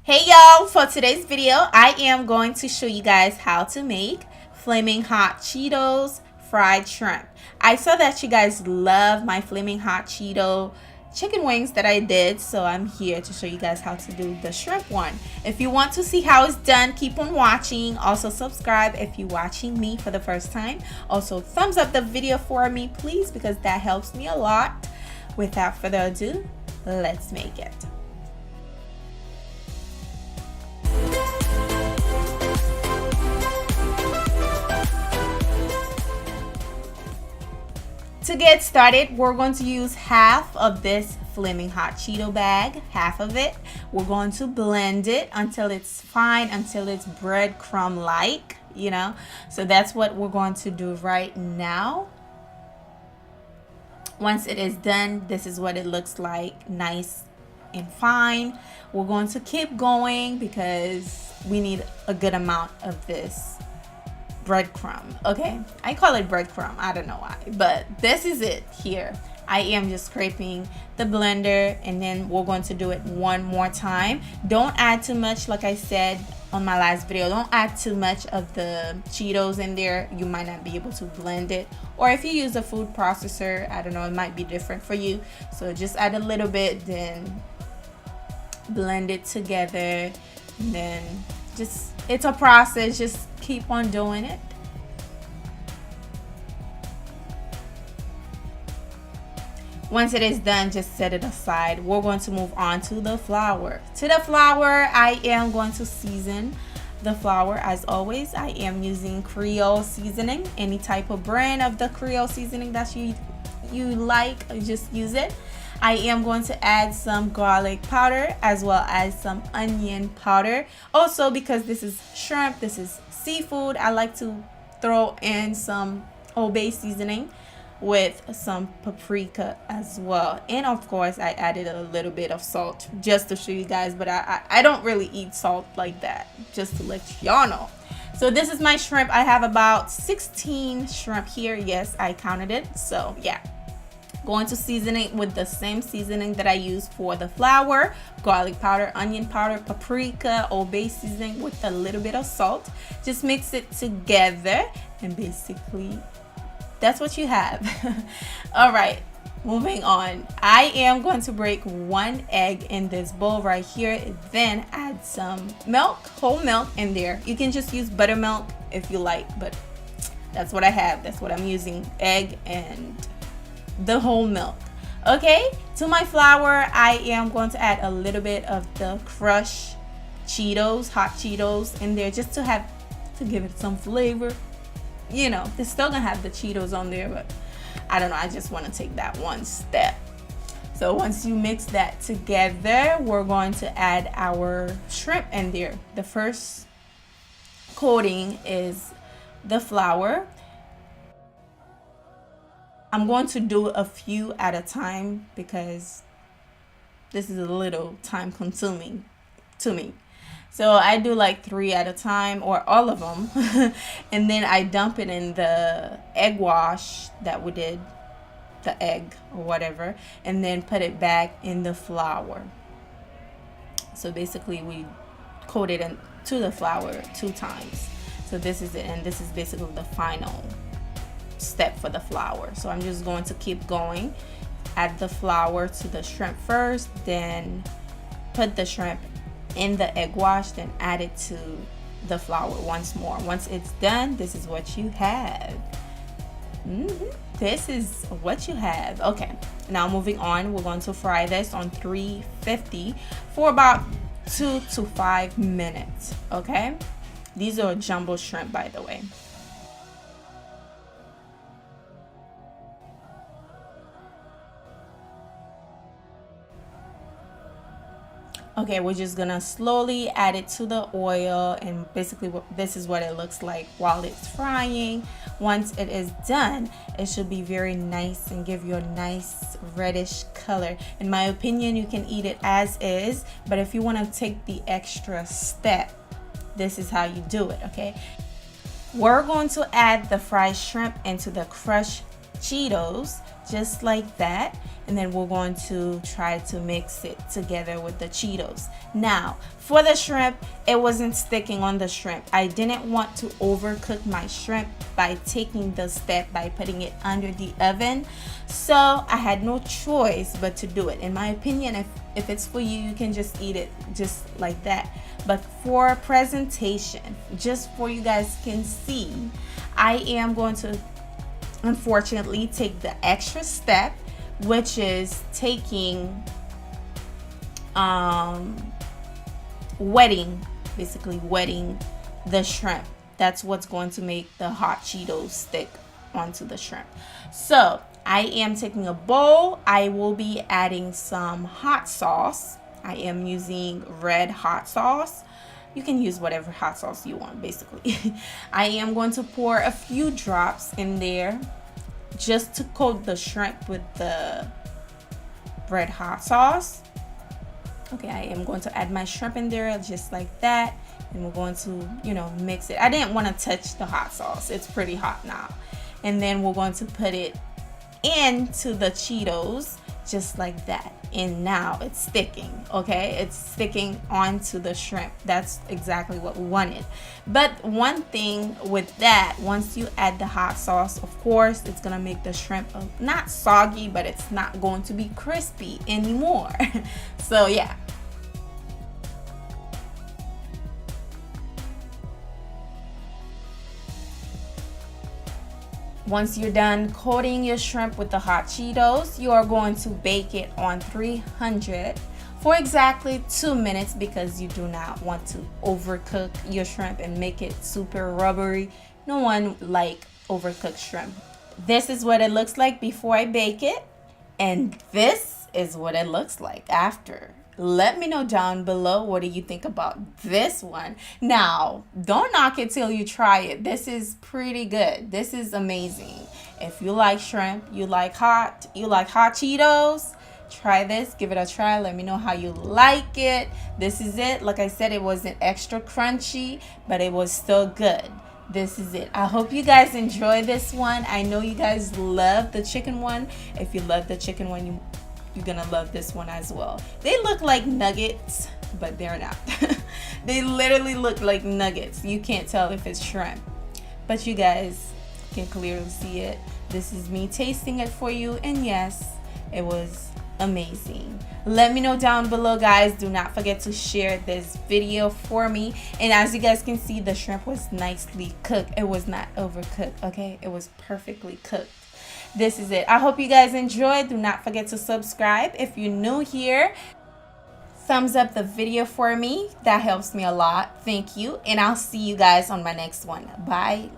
Hey y'all, for today's video I am going to show you guys how to make flaming hot Cheetos fried shrimp. I saw that you guys love my flaming hot Cheeto chicken wings that I did, so I'm here to show you guys how to do the shrimp one. If you want to see how it's done, keep on watching. Also subscribe if you're watching me for the first time. Also thumbs up the video for me please, because that helps me a lot. Without further ado, let's make it. To get started, we're going to use half of this flaming hot Cheeto bag, half of it. We're going to blend it until it's fine, until it's breadcrumb like, So that's what we're going to do right now. Once it is done, this is what it looks like, nice and fine. We're going to keep going because we need a good amount of this breadcrumb. Okay, I call it breadcrumb, I don't know why, but this is it here. I am just scraping the blender, and then we're going to do it one more time. Don't add too much, like I said on my last video. Don't add too much of the Cheetos in there. You might not be able to blend it, or if you use a food processor, I don't know, it might be different for you. So just add a little bit, then blend it together, and then it's a process. Just keep on doing it. Once it is done, just set it aside. We're going to move on to the flour. I am going to season the flour. As always, I am using Creole seasoning. Any type of brand of the Creole seasoning that you like, just use it. I am going to add some garlic powder as well as some onion powder. Also, because this is shrimp, this is seafood, I like to throw in some Old Bay seasoning with some paprika as well. And of course, I added a little bit of salt just to show you guys, but I don't really eat salt like that, just to let y'all know. So this is my shrimp. I have about 16 shrimp here. Yes, I counted it. So yeah. Going to season it with the same seasoning that I used for the flour: garlic powder, onion powder, paprika, Old Bay seasoning with a little bit of salt. Just mix it together, and basically that's what you have. All right, moving on. I am going to break 1 egg in this bowl right here, then add some milk, whole milk in there. You can just use buttermilk if you like, but that's what I have. That's what I'm using, egg and the whole milk. Okay, to my flour, I am going to add a little bit of the crushed Cheetos, hot Cheetos in there, just to give it some flavor. It's still gonna have the Cheetos on there, but I don't know, I just want to take that one step. So once you mix that together, we're going to add our shrimp in there. The first coating is the flour. I'm going to do a few at a time because this is a little time consuming to me. So I do like 3 at a time, or all of them. And then I dump it in the egg wash that we did, the egg or whatever, and then put it back in the flour. So basically we coat it into the flour 2 times. So this is it, and this is basically the final step for the flour. So I'm just going to keep going. Add the flour to the shrimp first, then put the shrimp in the egg wash, then add it to the flour once more. Once it's done, this is what you have. This is what you have. Okay, now moving on, we're going to fry this on 350 for about 2 to 5 minutes. Okay, these are jumbo shrimp, by the way. Okay, we're just gonna slowly add it to the oil, and basically this is what it looks like while it's frying. Once it is done, it should be very nice and give you a nice reddish color. In my opinion, you can eat it as is, but if you want to take the extra step, this is how you do it. Okay, we're going to add the fried shrimp into the crushed Cheetos, just like that. And then we're going to try to mix it together with the Cheetos. Now, for the shrimp, it wasn't sticking on the shrimp. I didn't want to overcook my shrimp by taking the step by putting it under the oven. So I had no choice but to do it. In my opinion, if it's for you, you can just eat it just like that. But for presentation, just for you guys can see, I am going to unfortunately take the extra step, which is taking basically wetting the shrimp. That's what's going to make the hot Cheetos stick onto the shrimp. So I am taking a bowl. I will be adding some hot sauce. I am using red hot sauce. You can use whatever hot sauce you want, basically. I am going to pour a few drops in there just to coat the shrimp with the red hot sauce. Okay, I am going to add my shrimp in there just like that, and we're going to, mix it. I didn't want to touch the hot sauce. It's pretty hot now. And then we're going to put it into the Cheetos just like that, and now it's sticking. Okay, it's sticking onto the shrimp. That's exactly what we wanted. But one thing with that, once you add the hot sauce, of course it's gonna make the shrimp not soggy, but it's not going to be crispy anymore. So yeah, once you're done coating your shrimp with the hot Cheetos, you are going to bake it on 300 for exactly 2 minutes, because you do not want to overcook your shrimp and make it super rubbery. No one like overcooked shrimp. This is what it looks like before I bake it, and this is what it looks like after. Let me know down below, what do you think about this one? Now, don't knock it till you try it. This is pretty good. This is amazing. If you like shrimp, you like hot Cheetos, try this, give it a try. Let me know how you like it. This is it. Like I said, it wasn't extra crunchy, but it was still good. This is it. I hope you guys enjoy this one. I know you guys love the chicken one. If you love the chicken one, you're gonna love this one as well. They look like nuggets, but they're not. They literally look like nuggets. You can't tell if it's shrimp, but you guys can clearly see it. This is me tasting it for you, and yes, it was amazing. Let me know down below, guys. Do not forget to share this video for me. And as you guys can see, the shrimp was nicely cooked. It was not overcooked, okay? It was perfectly cooked. This is it. I hope you guys enjoyed. Do not forget to subscribe if you're new here. Thumbs up the video for me. That helps me a lot. Thank you. And I'll see you guys on my next one. Bye.